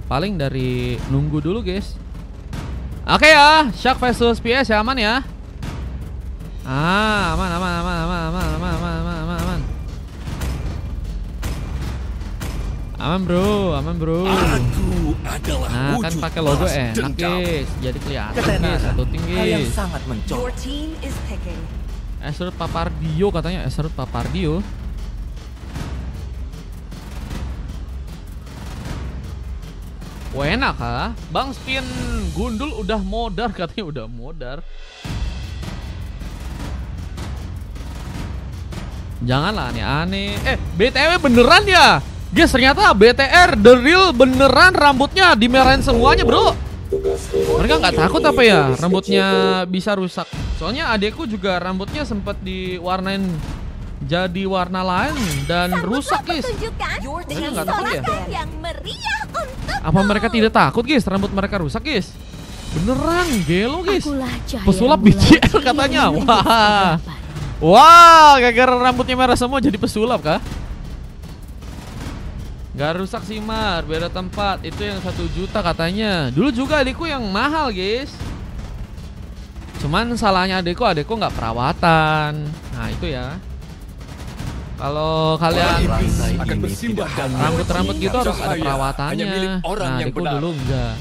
Paling dari nunggu dulu guys. Oke ya, Shark versus PS ya, aman ya. Aman. Aman bro. Nah kan pakai logo enak guys, jadi kelihatan guys, satu tim guys. Sangat mencolok. Esrut Papardio katanya, Esrut Papardio. Wah enak ha, Bang Spin Gundul udah modar katanya, udah modar. Janganlah aneh-aneh. BTW beneran ya guys, ternyata BTR The Real beneran rambutnya dimerahin semuanya bro. Mereka nggak takut apa ya rambutnya bisa rusak? Soalnya adekku juga rambutnya sempat diwarnain jadi warna lain dan rusak guys. Mereka nggak takut ya? Apa mereka tidak takut guys rambut mereka rusak guys? Beneran gelo guys. Pesulap BTR katanya. Wah, gara-gara rambutnya merah semua jadi pesulap kah? Gak rusak sih Mar, beda tempat. Itu yang 1 juta katanya. Dulu juga adekku yang mahal guys. Cuman salahnya adekku nggak perawatan. Nah itu ya. Kalau kalian rambut-rambut gitu harus ada perawatannya. Nah adekku dulu enggak.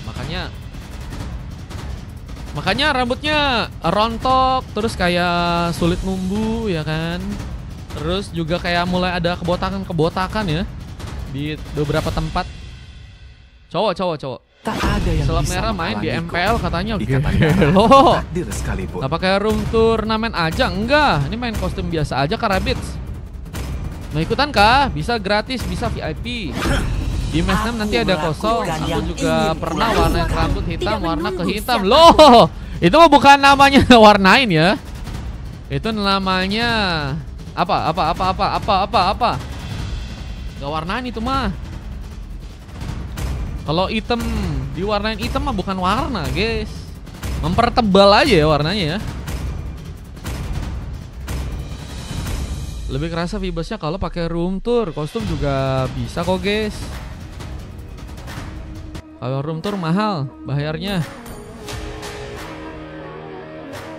Makanya rambutnya rontok, terus kayak sulit numbuh ya kan. Terus juga kayak mulai ada kebotakan ya di beberapa tempat. Cowok. Tak ada yang Selap bisa merah main di menghalangiku. MPL katanya Dikatakan gelo. takdir sekalipun. Gak pakai room turnamen aja? Enggak, ini main kostum biasa aja Karabits. Mau ikutan kah? Bisa gratis, bisa VIP. Di Mesnem nanti ada kosong. Aku juga pernah warnain rambut hitam, warna ke hitam. Loh, itu mah bukan namanya warnain ya. Itu namanya apa? Gak warnain itu mah. Kalau hitam diwarnain hitam mah bukan warna, guys. Mempertebal aja ya warnanya ya. Lebih kerasa vibesnya kalau pakai room tour. Kostum juga bisa kok, guys. Kalau room tour mahal bayarnya.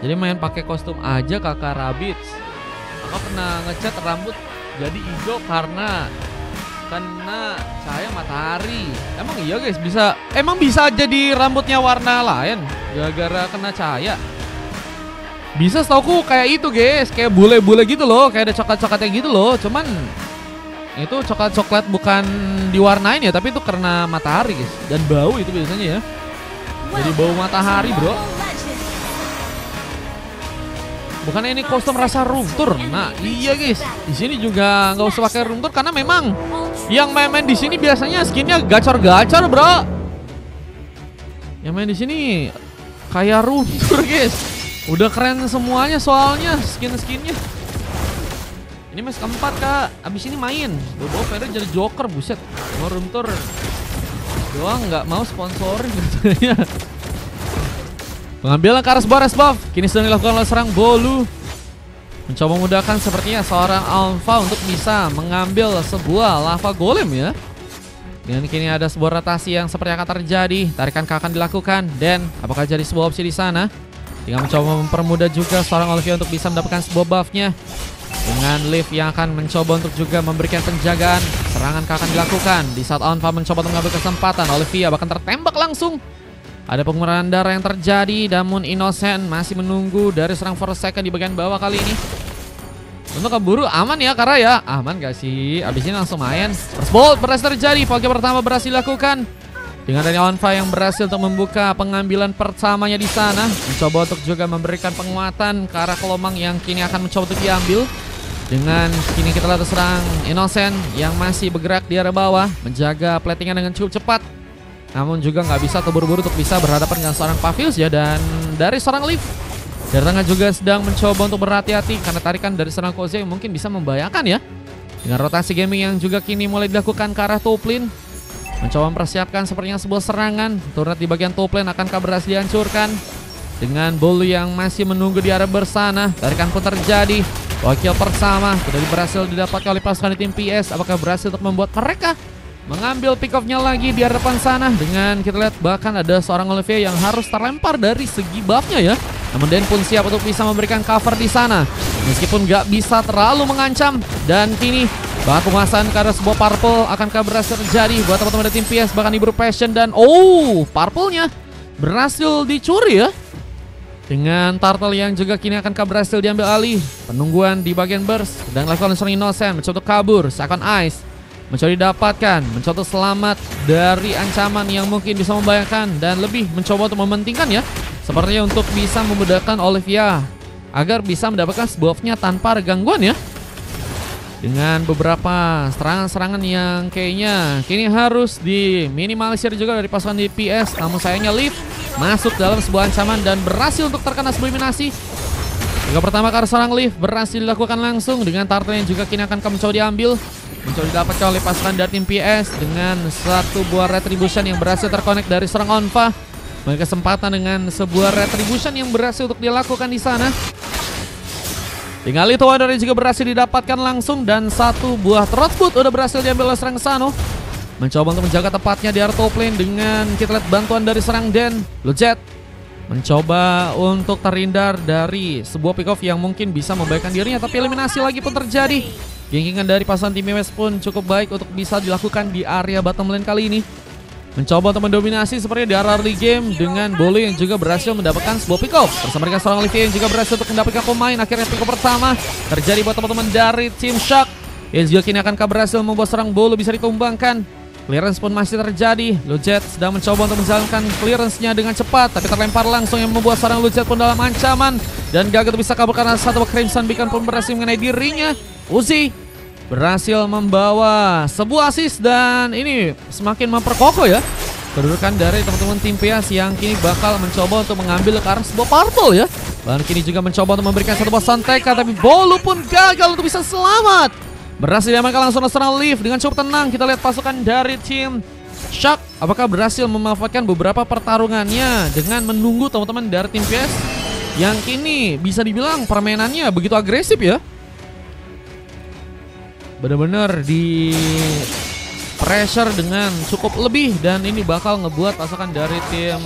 Jadi main pakai kostum aja Kakak Rabits. Kakak pernah ngecat rambut jadi hijau karena kena cahaya matahari. Emang iya guys, emang bisa jadi rambutnya warna lain gara-gara kena cahaya? Bisa setauku kayak itu guys, kayak bule-bule gitu loh, kayak ada coklat-coklatnya gitu loh. Cuman itu coklat-coklat bukan diwarnain ya, tapi itu karena matahari guys. Dan bau itu biasanya ya. Jadi bau matahari bro. Bukannya ini kostum rasa room tour. Nah iya guys, di sini juga nggak usah pakai room tour karena memang yang main-main di sini biasanya skinnya gacor-gacor bro. Yang main di sini kayak room tour guys. Udah keren semuanya soalnya skin-skinnya. Ini match keempat kak, abis ini main. Bawa Feder jadi joker, buset. Mau room tour doang nggak mau sponsorin katanya. Pengambilan ke arah sebuah resbuff kini sedang dilakukan oleh serang Bolu. Mencoba memudahkan sepertinya seorang Alpha untuk bisa mengambil sebuah lava golem ya. Dan kini ada sebuah rotasi yang seperti akan terjadi. Tarikan akan dilakukan. Dan apakah jadi sebuah opsi di sana? Dengan mencoba mempermudah juga seorang Olivia untuk bisa mendapatkan sebuah buffnya. Dengan Liv yang akan mencoba untuk juga memberikan penjagaan. Serangan akan dilakukan. Di saat Alpha mencoba untuk mengambil kesempatan, Olivia bahkan tertembak langsung. Ada pengumpulan darah yang terjadi, namun Innocent masih menunggu dari serang first second di bagian bawah kali ini. Untuk keburu aman ya Kara ya. Aman gak sih? Abis ini langsung main. First bolt berhasil terjadi. Poke pertama berhasil dilakukan. Dengan dari Onfa yang berhasil untuk membuka pengambilan pertamanya di sana. Mencoba untuk juga memberikan penguatan ke arah Kelomang yang kini akan mencoba untuk diambil. Dengan kini kita lihat serang Innocent yang masih bergerak di arah bawah. Menjaga platingan dengan cukup cepat. Namun juga nggak bisa terburu-buru untuk bisa berhadapan dengan seorang Pavils ya. Dan dari seorang Liv dari tengah juga sedang mencoba untuk berhati-hati karena tarikan dari seorang Koze yang mungkin bisa membahayakan ya. Dengan rotasi gaming yang juga kini mulai dilakukan ke arah top lane. Mencoba mempersiapkan sepertinya sebuah serangan. Turret di bagian top lane akankah berhasil dihancurkan. Dengan Bolu yang masih menunggu di arah bersana. Tarikan pun terjadi. Wakil pertama sudah berhasil didapatkan oleh pasukan di tim PS. Apakah berhasil untuk membuat mereka mengambil pick off-nya lagi di arah depan sana. Dengan kita lihat bahkan ada seorang Olivia yang harus terlempar dari segi buff-nya ya. Namun Den pun siap untuk bisa memberikan cover di sana. Meskipun gak bisa terlalu mengancam. Dan kini bahan penguasaan ke arah sebuah purple akankah berhasil terjadi buat teman-teman dari tim PS. Bahkan Ibru Passion dan purple-nya berhasil dicuri ya. Dengan turtle yang juga kini akankah berhasil diambil alih. Penungguan di bagian burst dan dilakukan seorang Innocent mencoba kabur. Second Ice mencoba didapatkan, mencoba selamat dari ancaman yang mungkin bisa membahayakan. Dan lebih mencoba untuk mementingkan ya, sepertinya untuk bisa memudahkan Olivia agar bisa mendapatkan buff-nya tanpa ada gangguan ya. Dengan beberapa serangan-serangan yang kayaknya kini harus diminimalisir juga dari pasukan DPS. Namun sayangnya Leaf masuk dalam sebuah ancaman dan berhasil untuk terkena sebuah eliminasi. Juga pertama kali seorang Leaf berhasil dilakukan langsung dengan turtle yang juga kini akan mencoba diambil. Mencoba didapatkan oleh pasukan dari tim PS dengan satu buah retribution yang berhasil terkonek dari seorang Onfa. Memiliki kesempatan dengan sebuah retribution yang berhasil untuk dilakukan di sana. Tinggal itu Wonder juga berhasil didapatkan langsung dan satu buah Throatboot udah berhasil diambil oleh serang Sano. Mencoba untuk menjaga tepatnya di area top lane dengan kita lihat bantuan dari serang Den. Lujet mencoba untuk terhindar dari sebuah pick off yang mungkin bisa membaikkan dirinya, tapi eliminasi lagi pun terjadi. Gengkingan dari pasangan tim MS pun cukup baik untuk bisa dilakukan di area bottom lane kali ini. Mencoba untuk mendominasi seperti di early game dengan Bolu yang juga berhasil mendapatkan sebuah pick off. Bersama dengan seorang Olivia yang juga berhasil untuk mendapatkan pemain. Akhirnya pick off pertama terjadi buat teman-teman dari tim Shark. Yang juga kini akankah berhasil membuat seorang Bolu bisa ditumbangkan. Clearance pun masih terjadi. Lujet sedang mencoba untuk menjalankan clearance-nya dengan cepat, tapi terlempar langsung yang membuat seorang Lujet pun dalam ancaman. Dan gagal bisa kabur karena satu Crimson Beacon pun berhasil mengenai dirinya. Uzi berhasil membawa sebuah assist dan ini semakin memperkokoh ya kedudukan dari teman-teman tim PS yang kini bakal mencoba untuk mengambil ke arah sebuah purple ya. Dan kini juga mencoba untuk memberikan satu buah santekan, tapi Bolu pun gagal untuk bisa selamat. Berhasil diamankan langsung seorang Leaf dengan cukup tenang. Kita lihat pasukan dari tim Shark apakah berhasil memanfaatkan beberapa pertarungannya dengan menunggu teman-teman dari tim PS yang kini bisa dibilang permainannya begitu agresif ya. Benar-benar di pressure dengan cukup lebih dan ini bakal ngebuat pasukan dari tim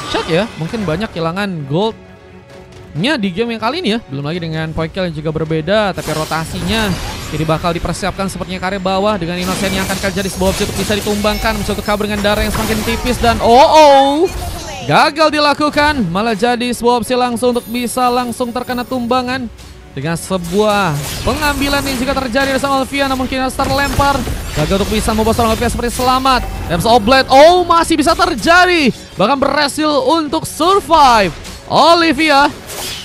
Shark ya mungkin banyak kehilangan goldnya di game yang kali ini ya. Belum lagi dengan point kill yang juga berbeda, tapi rotasinya ini bakal dipersiapkan sepertinya ke area bawah dengan Innocent yang akan jadi sebuah opsi untuk bisa ditumbangkan. Mencoba kabur dengan darah yang semakin tipis dan gagal dilakukan. Malah jadi sebuah opsi langsung untuk bisa langsung terkena tumbangan. Dengan sebuah pengambilan yang juga terjadi bersama Olivia, namun kini harus terlempar. Gagal untuk bisa membawa seorang Olivia seperti selamat. Depths of Blade, masih bisa terjadi. Bahkan berhasil untuk survive. Olivia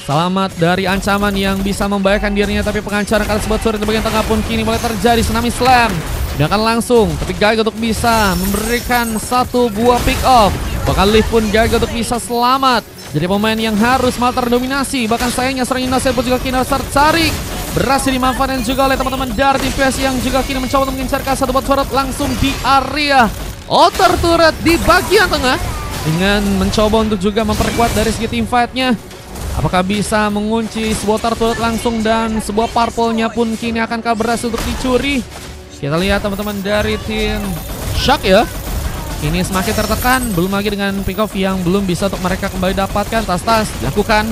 selamat dari ancaman yang bisa membahayakan dirinya, tapi pengancaran kali sebuah turret di bagian tengah pun kini mulai terjadi. Tsunami Slam dan langsung, tapi gagal untuk bisa memberikan satu buah pick off. Bahkan Leaf pun gagal untuk bisa selamat. Jadi pemain yang harus malah terdominasi. Bahkan sayangnya serang Innocent pun juga kini harus tertarik. Berhasil dimanfaatkan juga oleh teman-teman dari DPS yang juga kini mencoba untuk mengincarkan satu buah turret langsung di area outer turret di bagian tengah. Dengan mencoba untuk juga memperkuat dari segi team fight-nya. Apakah bisa mengunci sebuah turret langsung dan sebuah purple-nya pun kini akankah berhasil untuk dicuri. Kita lihat teman-teman dari tim Shark ya. Ini semakin tertekan, belum lagi dengan pick off yang belum bisa untuk mereka kembali dapatkan. Tas-tas dilakukan.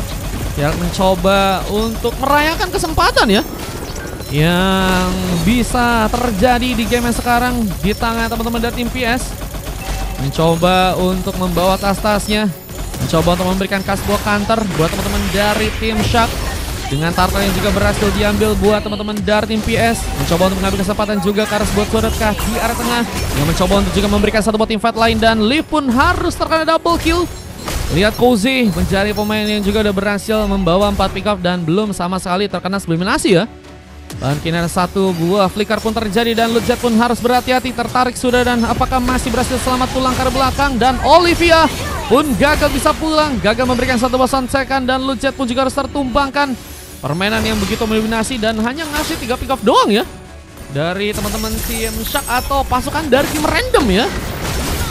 Ya mencoba untuk merayakan kesempatan ya yang bisa terjadi di game yang sekarang di tangan teman-teman dari tim PS. Mencoba untuk membawa tas-tasnya. Mencoba untuk memberikan sebuah counter buat teman-teman dari tim Shark. Dengan turtle yang juga berhasil diambil buat teman-teman dari tim PS. Mencoba untuk mengambil kesempatan juga ke arah sebuah turret di area tengah. Yang mencoba untuk juga memberikan satu buat tim fight lain. Dan Leaf pun harus terkena double kill. Lihat Cozy menjadi pemain yang juga udah berhasil membawa 4 pick off dan belum sama sekali terkena eliminasi ya. Dan kini ada satu buah flicker pun terjadi dan Lujet pun harus berhati-hati. Tertarik sudah dan apakah masih berhasil selamat pulang ke belakang. Dan Olivia pun gagal bisa pulang. Gagal memberikan satu buah santekan dan Lujet pun juga harus tertumbangkan. Permainan yang begitu mendominasi dan hanya ngasih 3 pick off doang ya dari teman-teman tim Shark atau pasukan dari tim random ya.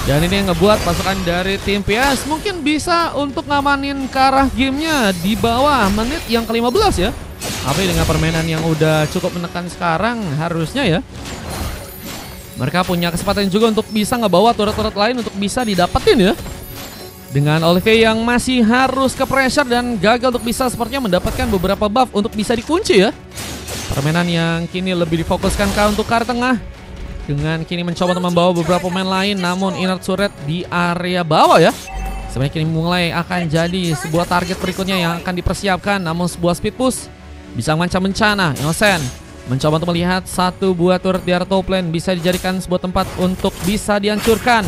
Dan ini yang ngebuat pasukan dari tim PS mungkin bisa untuk ngamanin ke arah gamenya di bawah menit yang ke-15 ya. Tapi dengan permainan yang udah cukup menekan sekarang harusnya ya Mereka punya kesempatan juga untuk bisa ngebawa turret-turret lain untuk bisa didapetin ya. Dengan Olivia yang masih harus ke pressure dan gagal untuk bisa sepertinya mendapatkan beberapa buff untuk bisa dikunci ya. Permainan yang kini lebih difokuskan untuk ke arah tengah. Dengan kini mencoba untuk membawa beberapa pemain lain, namun inner turret di area bawah ya. Sebenarnya kini mulai akan jadi sebuah target berikutnya yang akan dipersiapkan. Namun sebuah speed push bisa mengancam bencana. Innocent mencoba untuk melihat satu buah turret di area top lane bisa dijadikan sebuah tempat untuk bisa dihancurkan.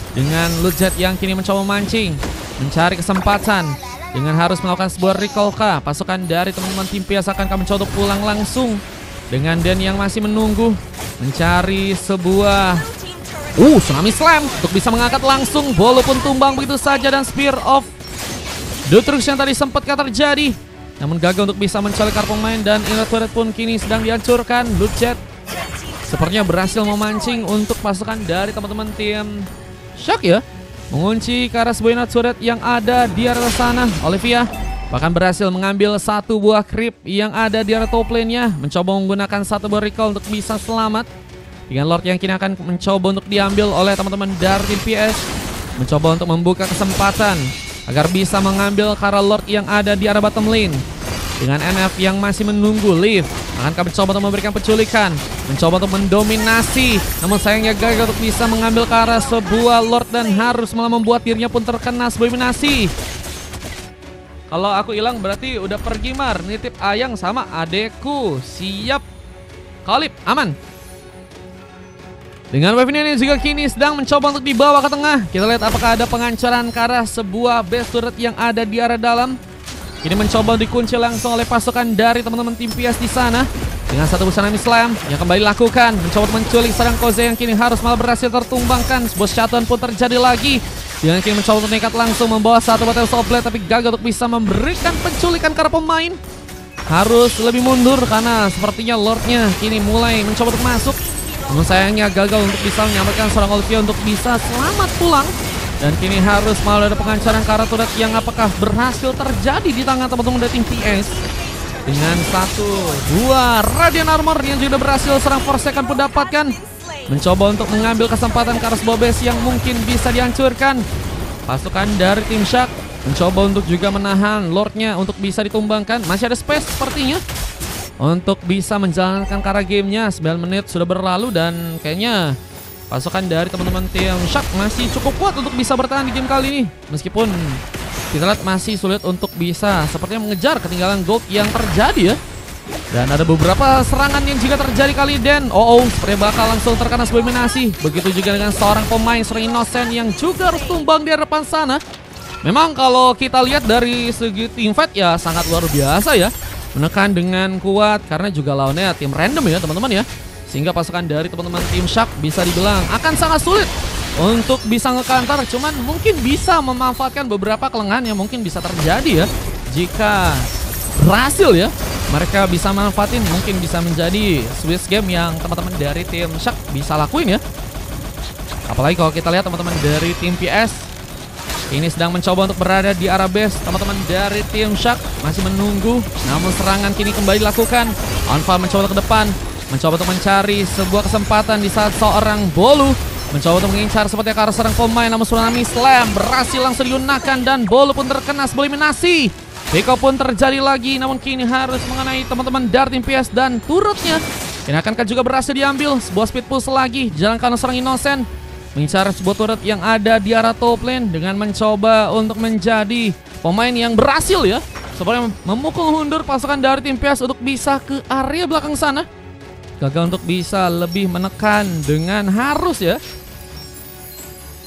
Dengan Lujet yang kini mencoba mancing, mencari kesempatan dengan harus melakukan sebuah recall kah. Pasukan dari teman-teman tim PS akan mencoba untuk pulang langsung. Dengan Den yang masih menunggu, mencari sebuah Tsunami Slam untuk bisa mengangkat langsung. Bolo pun tumbang begitu saja dan Spear of Destruction tadi sempat terjadi, namun gagal untuk bisa mencolek kartu pemain dan inner turret pun kini sedang dihancurkan. Lujet sepertinya berhasil memancing untuk pasukan dari teman-teman tim Shock ya, mengunci ke arah sebuah inner turret yang ada di area sana. Olivia bahkan berhasil mengambil satu buah creep yang ada di area top lane-nya, mencoba menggunakan satu buah recall untuk bisa selamat. Dengan Lord yang kini akan mencoba untuk diambil oleh teman-teman dari tim PS, mencoba untuk membuka kesempatan agar bisa mengambil ke arah Lord yang ada di arah bottom lane. Dengan NF yang masih menunggu, Liv akan mencoba untuk memberikan penculikan, mencoba untuk mendominasi, namun sayangnya gagal untuk bisa mengambil ke arah sebuah Lord dan harus malah membuat dirinya pun terkena sebuah dominasi. Kalau aku hilang berarti udah pergi Mar, nitip ayang sama adekku. Siap Khalib, aman. Dengan wave ini juga kini sedang mencoba untuk dibawa ke tengah. Kita lihat apakah ada pengancaran ke arah sebuah base turret yang ada di area dalam. Ini mencoba dikunci langsung oleh pasukan dari teman-teman tim PS di sana. Dengan satu Tsunami Slam yang kembali lakukan, mencoba menculik serang Koze yang kini harus malah berhasil tertumbangkan. Sebuah shutdown pun terjadi lagi. Dengan kini mencoba untuk nekat langsung membawa satu Battle Soul Blade, tapi gagal untuk bisa memberikan penculikan ke arah pemain. Harus lebih mundur karena sepertinya Lordnya kini mulai mencoba untuk masuk. Namun sayangnya gagal untuk bisa menyelamatkan seorang Olivia untuk bisa selamat pulang. Dan kini harus malah ada pengancaran ke arah turret yang apakah berhasil terjadi di tangan teman-teman dari tim PS. Dengan satu, dua Radiant Armor yang juga berhasil serang Forsaken pun dapatkan. Mencoba untuk mengambil kesempatan ke arah sebuah base yang mungkin bisa dihancurkan. Pasukan dari tim Shark mencoba untuk juga menahan Lordnya untuk bisa ditumbangkan. Masih ada space sepertinya untuk bisa menjalankan karena gamenya. 9 menit sudah berlalu dan kayaknya pasukan dari teman-teman tim Shark masih cukup kuat untuk bisa bertahan di game kali ini. Meskipun kita lihat masih sulit untuk bisa sepertinya mengejar ketinggalan gold yang terjadi ya. Dan ada beberapa serangan yang juga terjadi kali Dan. Sepertinya bakal langsung terkena sebuah dominasi. Begitu juga dengan seorang pemain seorang Innocent yang juga harus tumbang di depan sana. Memang kalau kita lihat dari segi team fight ya sangat luar biasa ya. Menekan dengan kuat karena juga lawannya tim random ya teman-teman ya. Sehingga pasukan dari teman-teman tim Shark bisa dibilang akan sangat sulit untuk bisa ngekantar. Cuman mungkin bisa memanfaatkan beberapa kelengahan yang mungkin bisa terjadi ya. Jika berhasil ya, mereka bisa manfaatin, mungkin bisa menjadi Swiss game yang teman-teman dari tim Shark bisa lakuin ya. Apalagi kalau kita lihat teman-teman dari tim PS ini sedang mencoba untuk berada di arah base. Teman-teman dari tim Shark masih menunggu, namun serangan kini kembali dilakukan. Anfal mencoba ke depan, mencoba untuk mencari sebuah kesempatan di saat seorang Bolu mencoba untuk mengincar seperti ke arah serang pemain. Namun Tsunami Slam berhasil langsung digunakan dan Bolu pun terkena sebuah eliminasi. Beko pun terjadi lagi, namun kini harus mengenai teman-teman dari tim PS dan turutnya. Ini akankah juga berhasil diambil. Sebuah speed push lagi dijalankan oleh serang Innocent, mengincar sebuah turret yang ada di arah top lane dengan mencoba untuk menjadi pemain yang berhasil ya. Sepertinya memukul mundur pasukan dari tim PS untuk bisa ke area belakang sana. Gagal untuk bisa lebih menekan dengan harus ya.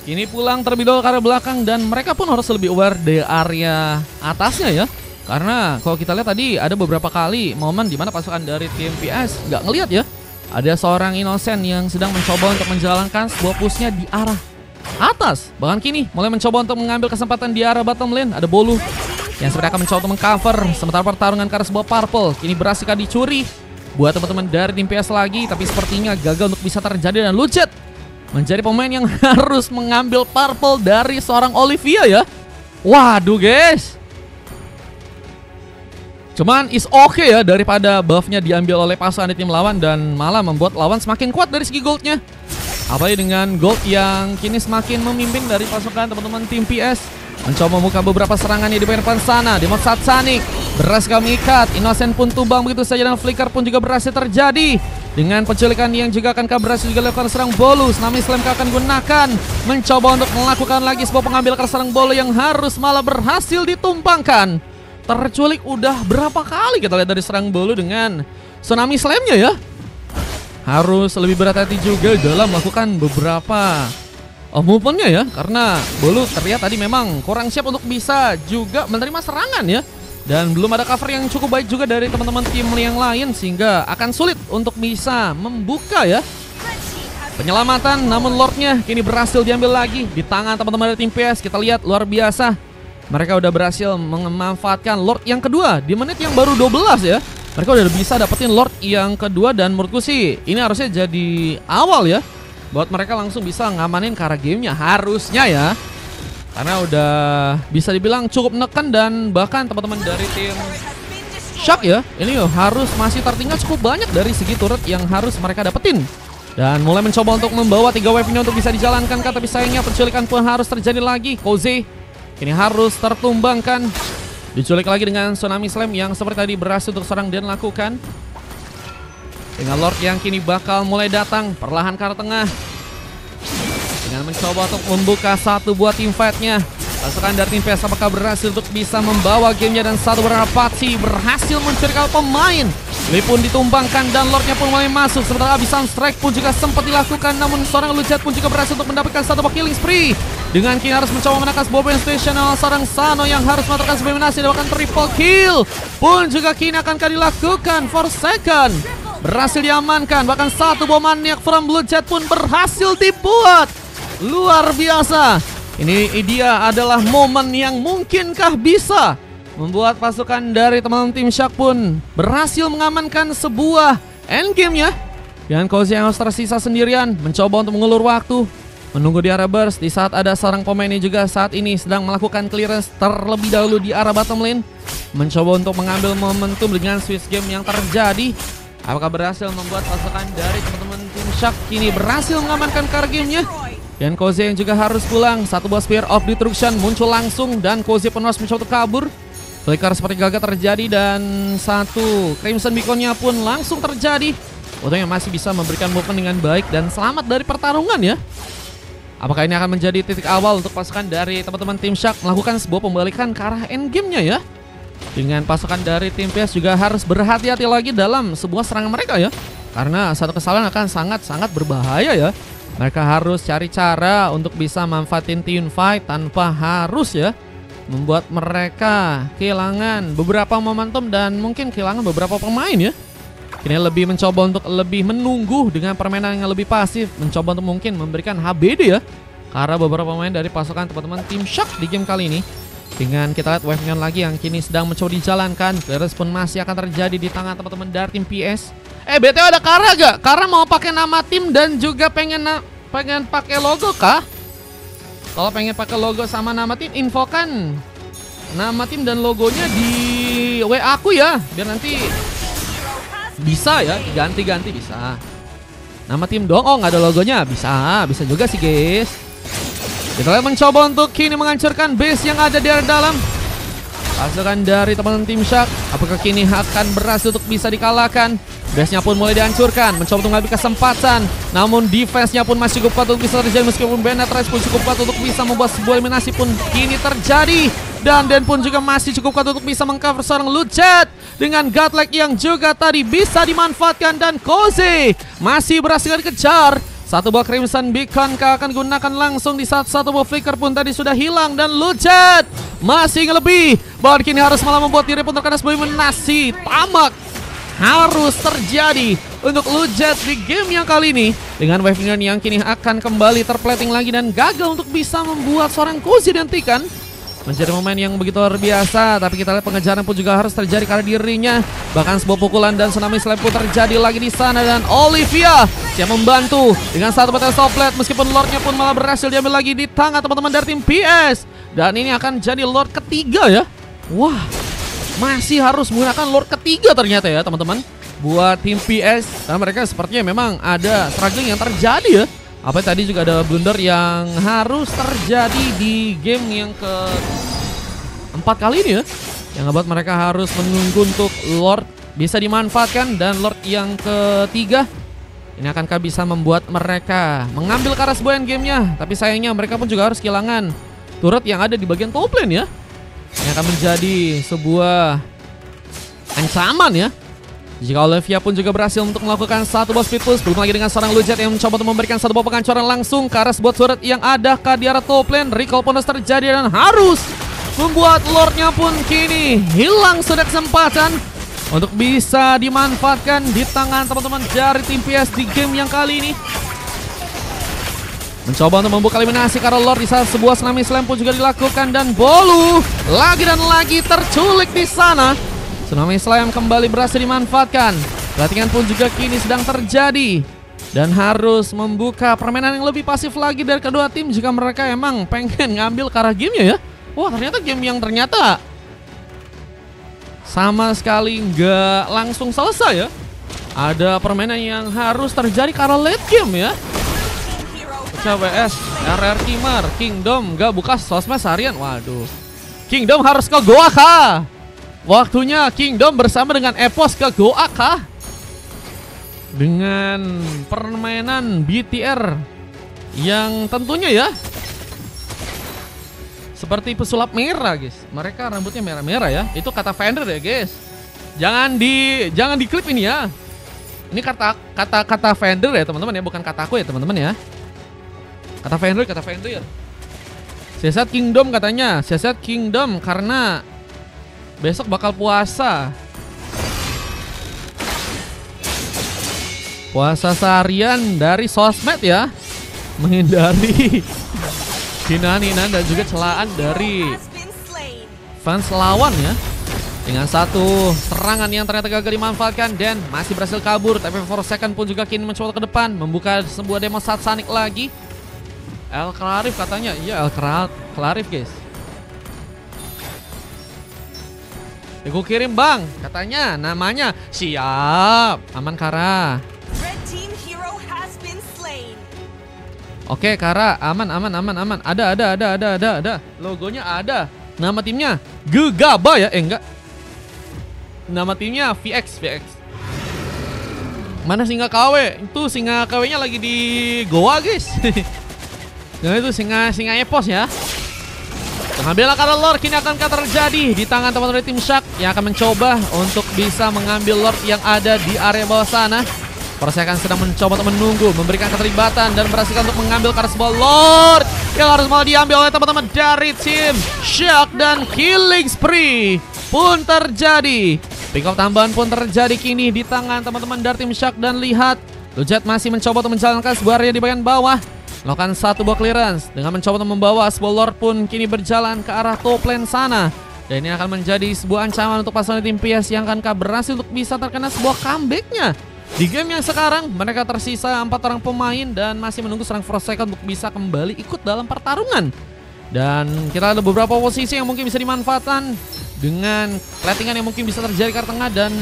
Ini pulang terlebih dahulu ke arah belakang dan mereka pun harus lebih aware di area atasnya ya. Karena kalau kita lihat tadi ada beberapa kali momen di mana pasukan dari tim PS nggak ngelihat ya. Ada seorang Innocent yang sedang mencoba untuk menjalankan sebuah pushnya di arah atas. Bahkan kini mulai mencoba untuk mengambil kesempatan di arah bottom lane. Ada Bolu yang sebenarnya akan mencoba untuk mengcover. Sementara pertarungan ke arah sebuah purple kini berhasil dicuri buat teman-teman dari tim PS lagi. Tapi sepertinya gagal untuk bisa terjadi dan Lujet menjadi pemain yang harus mengambil purple dari seorang Olivia ya. Waduh guys. Cuman is okay ya daripada buffnya diambil oleh pasukan di tim lawan dan malah membuat lawan semakin kuat dari segi goldnya. Apalagi dengan Gold yang kini semakin memimpin dari pasukan teman-teman tim PS. Mencoba membuka beberapa serangannya di depan sana. Demon Satsanik berhasil mengikat. Innocent pun tumbang begitu saja dan Flicker pun juga berhasil terjadi. Dengan penculikan yang juga akan berhasil juga dilakukan serang Bolu. Tsunami Slam akan gunakan. Mencoba untuk melakukan lagi sebuah pengambil serang Bolu yang harus malah berhasil ditumpangkan. Terculik udah berapa kali kita lihat dari serang Bolu dengan Tsunami Slam-nya ya. Harus lebih berhati-hati juga dalam melakukan beberapa movementnya ya. Karena Bolu terlihat tadi memang kurang siap untuk bisa juga menerima serangan ya. Dan belum ada cover yang cukup baik juga dari teman-teman tim yang lain. Sehingga akan sulit untuk bisa membuka ya penyelamatan. Namun Lordnya kini berhasil diambil lagi di tangan teman-teman dari tim PS. Kita lihat luar biasa. Mereka udah berhasil memanfaatkan Lord yang kedua di menit yang baru 12 ya. Mereka udah bisa dapetin Lord yang kedua. Dan menurutku sih ini harusnya jadi awal ya buat mereka langsung bisa ngamanin cara gamenya. Harusnya ya. Karena udah bisa dibilang cukup neken. Dan bahkan teman-teman dari tim Shock ya, ini harus masih tertinggal cukup banyak dari segi turret yang harus mereka dapetin. Dan mulai mencoba untuk membawa 3 wave ini untuk bisa dijalankan. Tapi sayangnya penculikan pun harus terjadi lagi. Koze ini harus tertumbangkan. Diculik lagi dengan Tsunami Slam yang seperti tadi berhasil untuk serang dan lakukan. Dengan Lord yang kini bakal mulai datang perlahan ke arah tengah. Dengan mencoba untuk membuka satu buah team fight-nya. Pasukan dari tim PS apakah berhasil untuk bisa membawa gamenya. Dan satu Patsi berhasil mencurigai pemain. Lee pun ditumbangkan dan Lordnya pun mulai masuk. Sementara Abyssal Strike pun juga sempat dilakukan. Namun seorang Lucet pun juga berhasil untuk mendapatkan satu buah killing spree. Dengan kini harus mencoba menekan sebuah band stational. Seorang Sano yang harus melakukan sebuah eliminasi. Dapatkan triple kill pun juga kini akan dilakukan. Forsaken berhasil diamankan. Bahkan satu bom maniak from Blue Jet pun berhasil dibuat. Luar biasa. Ini dia adalah momen yang mungkinkah bisa membuat pasukan dari teman-teman tim Shock pun berhasil mengamankan sebuah endgame ya. Dan Koze yang harus tersisa sendirian mencoba untuk mengulur waktu, menunggu di arah burst di saat ada seorang pemain yang juga saat ini sedang melakukan clearance terlebih dahulu di arah bottom lane. Mencoba untuk mengambil momentum dengan switch game yang terjadi. Apakah berhasil membuat pasukan dari teman-teman tim Shock kini berhasil mengamankan car gamenya. Dan Koze yang juga harus pulang. Satu buah Spear of Destruction muncul langsung. Dan Koze pun harus mencoba untuk kabur. Flicker seperti gagal terjadi. Dan satu Crimson Beacon-nya pun langsung terjadi. Untungnya masih bisa memberikan movement dengan baik. Dan selamat dari pertarungan ya. Apakah ini akan menjadi titik awal untuk pasukan dari teman-teman tim Shock melakukan sebuah pembalikan ke arah endgame-nya ya. Dengan pasukan dari tim PS juga harus berhati-hati lagi dalam sebuah serangan mereka ya. Karena satu kesalahan akan sangat-sangat berbahaya ya. Mereka harus cari cara untuk bisa manfaatin team fight tanpa harus ya membuat mereka kehilangan beberapa momentum dan mungkin kehilangan beberapa pemain ya. Kini lebih mencoba untuk lebih menunggu dengan permainan yang lebih pasif. Mencoba untuk mungkin memberikan HBD ya. Karena beberapa pemain dari pasukan teman-teman tim Shock di game kali ini. Dengan kita lihat wave-nya lagi yang kini sedang mencoba dijalankan. Clearance pun masih akan terjadi di tangan teman-teman dari tim PS. BTW ada Kara gak? Kara mau pakai nama tim dan juga pengen pakai logo kah? Kalau pengen pakai logo sama nama tim, infokan nama tim dan logonya di WA aku ya. Biar nanti bisa ya, ganti-ganti bisa. Nama tim dong, oh nggak ada logonya, bisa juga sih guys. Kita lihat mencoba untuk kini menghancurkan base yang ada di dalam. Pasukan dari teman-teman tim Shock, apakah kini akan berhasil untuk bisa dikalahkan? Base-nya pun mulai dihancurkan, mencoba untuk mengambil kesempatan. Namun defense-nya pun masih cukup kuat untuk bisa terjadi. Meskipun Benetrace pun cukup kuat untuk bisa membuat sebuah eliminasi pun kini terjadi. Dan Den pun juga masih cukup kuat untuk bisa mengcover seorang Lucet. Dengan Godlike yang juga tadi bisa dimanfaatkan. Dan Koze masih berhasil dikejar. Satu buah Crimson Beacon akan gunakan langsung di saat satu buah Flicker pun tadi sudah hilang. Dan Lucet masih lebih. Bahkan kini harus malah membuat diri pun terkena sebuah eliminasi. Tamak harus terjadi untuk Lucet di game yang kali ini. Dengan wave yang kini akan kembali terplating lagi dan gagal untuk bisa membuat seorang Koze dihentikan. Menjadi momen yang begitu luar biasa. Tapi kita lihat pengejaran pun juga harus terjadi karena dirinya. Bahkan sebuah pukulan dan Tsunami Slam pun terjadi lagi di sana. Dan Olivia siap membantu dengan satu battle Soplet. Meskipun Lordnya pun malah berhasil diambil lagi di tangan teman-teman dari tim PS. Dan ini akan jadi Lord ketiga ya. Wah, masih harus menggunakan Lord ketiga ternyata ya teman-teman buat tim PS. Karena mereka sepertinya memang ada struggling yang terjadi ya Apa tadi juga ada blunder yang harus terjadi di game yang keempat kali ini ya, yang ngebuat mereka harus menunggu untuk Lord bisa dimanfaatkan. Dan Lord yang ketiga ini akankah bisa membuat mereka mengambil ke arah sebuah endgame-nya. Tapi sayangnya mereka pun juga harus kehilangan turret yang ada di bagian top lane ya, yang akan menjadi sebuah ancaman ya jika Olivia pun juga berhasil untuk melakukan satu buah speed push. Belum lagi dengan seorang Lujet yang mencoba untuk memberikan satu buah pengancoran langsung ke arah sebuah turret yang ada di arah top lane. Recall pun harus terjadi dan harus membuat Lordnya pun kini hilang sudah kesempatan untuk bisa dimanfaatkan di tangan teman-teman dari tim PS di game yang kali ini. Mencoba untuk membuka eliminasi karena Lord di saat sebuah tsunami slam pun juga dilakukan, dan Bolu lagi dan lagi terculik di sana. Tsunami slam kembali berhasil dimanfaatkan. Perhatikan pun juga kini sedang terjadi dan harus membuka permainan yang lebih pasif lagi dari kedua tim jika mereka emang pengen ngambil ke arah gamenya ya. Wah, ternyata game yang ternyata sama sekali nggak langsung selesai ya. Ada permainan yang harus terjadi karena late game ya. CWS, RR Kimar, Kingdom gak buka sosmed seharian. Waduh, Kingdom harus ke Goa kah? Waktunya Kingdom bersama dengan Epos ke Goa kah? Dengan permainan BTR yang tentunya ya seperti pesulap merah guys. Mereka rambutnya merah-merah ya. Itu kata vendor ya guys. Jangan di klip ini ya. Ini kata vendor ya teman-teman ya, bukan kataku ya teman-teman ya. Kata vendor. Siasat Kingdom katanya. Siasat Kingdom karena besok bakal puasa. Puasa seharian dari sosmed ya. Menghindari hinaan-hinaan dan juga celaan dari fans lawan ya. Dengan satu serangan yang ternyata gagal dimanfaatkan dan masih berhasil kabur. Tapi for second pun juga kini mencoba ke depan, membuka sebuah demo Satsanik lagi. El Clarif katanya. Iya, El Clarif guys. Aku kirim bang, katanya namanya. Siap, aman Kara. Oke Kara, aman. Ada. Logonya ada. Nama timnya Gegaba ya? Enggak. Nama timnya VX. Mana singa KW? Itu singa KW-nya lagi di Goa guys. Dan itu singa Epos ya. Pengambilan karena Lord kini akan terjadi di tangan teman-teman dari tim Shark yang akan mencoba untuk bisa mengambil Lord yang ada di area bawah sana. Persekan sedang mencoba untuk menunggu, memberikan keterlibatan dan berhasil untuk mengambil karena sebuah Lord yang harus mau diambil oleh teman-teman dari tim Shark, dan killing spree pun terjadi. Pick up tambahan pun terjadi kini di tangan teman-teman dari tim Shark, dan lihat Lujet masih mencoba untuk menjalankan sebuah area di bagian bawah. Melakukan satu buah clearance dengan mencoba untuk membawa sebuah Lord pun kini berjalan ke arah top lane sana. Dan ini akan menjadi sebuah ancaman untuk pasangan tim PS yang akan berhasil untuk bisa terkena sebuah comebacknya. Di game yang sekarang mereka tersisa 4 orang pemain dan masih menunggu serang Frost Second untuk bisa kembali ikut dalam pertarungan. Dan kita ada beberapa posisi yang mungkin bisa dimanfaatkan dengan platingan yang mungkin bisa terjadi ke arah tengah, dan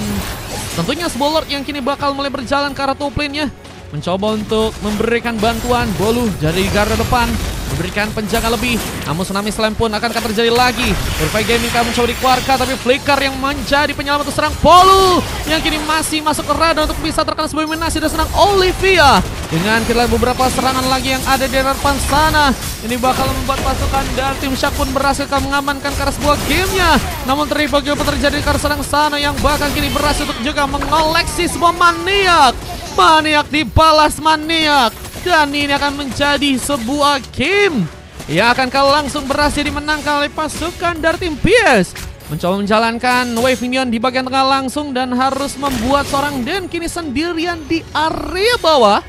tentunya sebuah Lord yang kini bakal mulai berjalan ke arah top lane-nya. Mencoba untuk memberikan bantuan. Bolu jadi garda depan, memberikan penjaga lebih. Namun tsunami slam pun akan terjadi lagi. Purify Gaming akan mencoba dikeluarkan, tapi Flicker yang menjadi penyelamat untuk serang Bolu yang kini masih masuk ke radar untuk bisa terkena sebuah eliminasi dan serang Olivia. Dengan kita lihat beberapa serangan lagi yang ada di depan sana, ini bakal membuat pasukan dari tim Shark pun berhasil mengamankan ke arah sebuah gamenya. Namun triple kill terjadi ke arah serang sana yang bahkan kini berhasil untuk juga mengoleksi sebuah maniak. Maniak dibalas maniak, dan ini akan menjadi sebuah game yang akan langsung berhasil dimenangkan oleh pasukan dari tim PS. Mencoba menjalankan wave minion di bagian tengah langsung dan harus membuat seorang Dan kini sendirian di area bawah.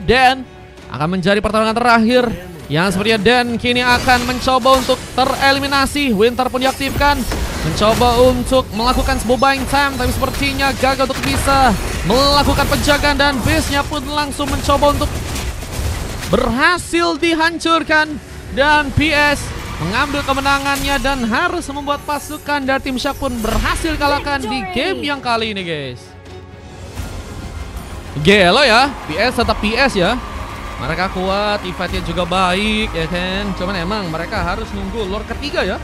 Dan akan menjadi pertarungan terakhir yang sepertinya Dan kini akan mencoba untuk tereliminasi. Winter pun diaktifkan, mencoba untuk melakukan sebuah buying time, tapi sepertinya gagal untuk bisa melakukan penjagaan, dan base-nya pun langsung mencoba untuk berhasil dihancurkan, dan PS mengambil kemenangannya dan harus membuat pasukan dari tim Shark pun berhasil kalahkan di game yang kali ini guys. Gelo ya, PS tetap PS ya. Mereka kuat, eventnya juga baik ya kan. Cuman emang mereka harus nunggu lore ketiga ya.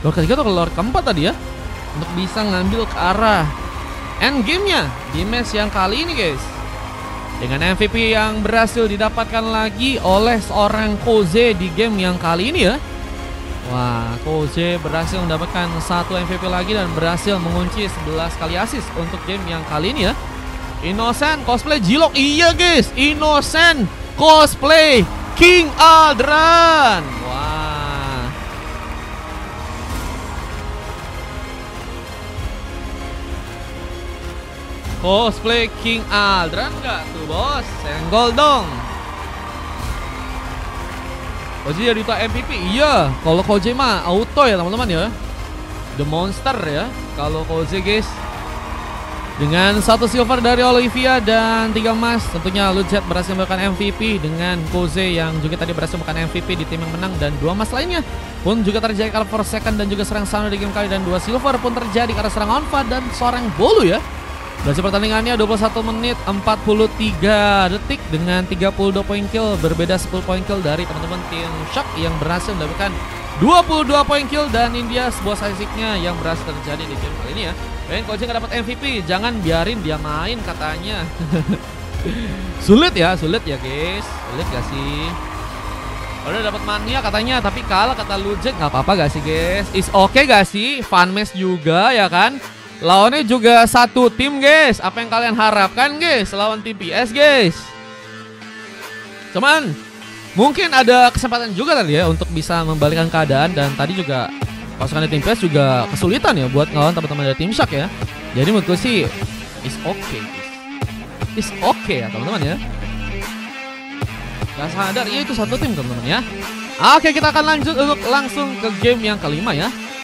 Lore ketiga atau lore keempat tadi ya, untuk bisa ngambil ke arah endgame-nya di match yang kali ini guys. Dengan MVP yang berhasil didapatkan lagi oleh seorang Koze di game yang kali ini ya. Wah, Koze berhasil mendapatkan 1 MVP lagi dan berhasil mengunci 11 kali assist untuk game yang kali ini ya. Innocent cosplay Jilok, iya guys, Innocent cosplay King Aldran. Wah. Cosplay King Aldran nggak tuh bos? Senggol dong. Koze jadi MVP, iya. Kalau Koze mah auto ya teman-teman ya. The Monster ya. Kalau Koze guys. Dengan 1 silver dari Olivia dan 3 emas, tentunya Lujet berhasil mendapatkan MVP dengan Koze yang juga tadi berhasil mendapatkan MVP di tim yang menang, dan 2 emas lainnya pun juga terjadi karena for second dan juga serang Sano di game kali, dan 2 silver pun terjadi karena serang Onfa dan seorang Bolu ya. Durasi pertandingannya 21 menit 43 detik dengan 32 poin kill, berbeda 10 poin kill dari teman-teman tim Shock yang berhasil mendapatkan 22 poin kill, dan India sebuah statistiknya yang berhasil terjadi di game kali ini ya. Dan Koze nggak dapat MVP, jangan biarin dia main katanya. Sulit ya guys, sulit gak sih? Udah dapat mania katanya, tapi kalah kata Lujet, nggak apa-apa gak sih guys? Is okay gak sih? Fun match juga ya kan? Lawannya juga satu tim guys. Apa yang kalian harapkan guys lawan tim PS guys? Cuman mungkin ada kesempatan juga tadi ya untuk bisa membalikkan keadaan, dan tadi juga pasukan tim PS juga kesulitan ya buat ngelawan teman-teman dari tim Shock ya. Jadi menurutku sih is okay guys. Is okay ya teman-teman ya. Gak sadar ya itu satu tim teman-teman ya. Oke, kita akan lanjut untuk langsung ke game yang kelima ya.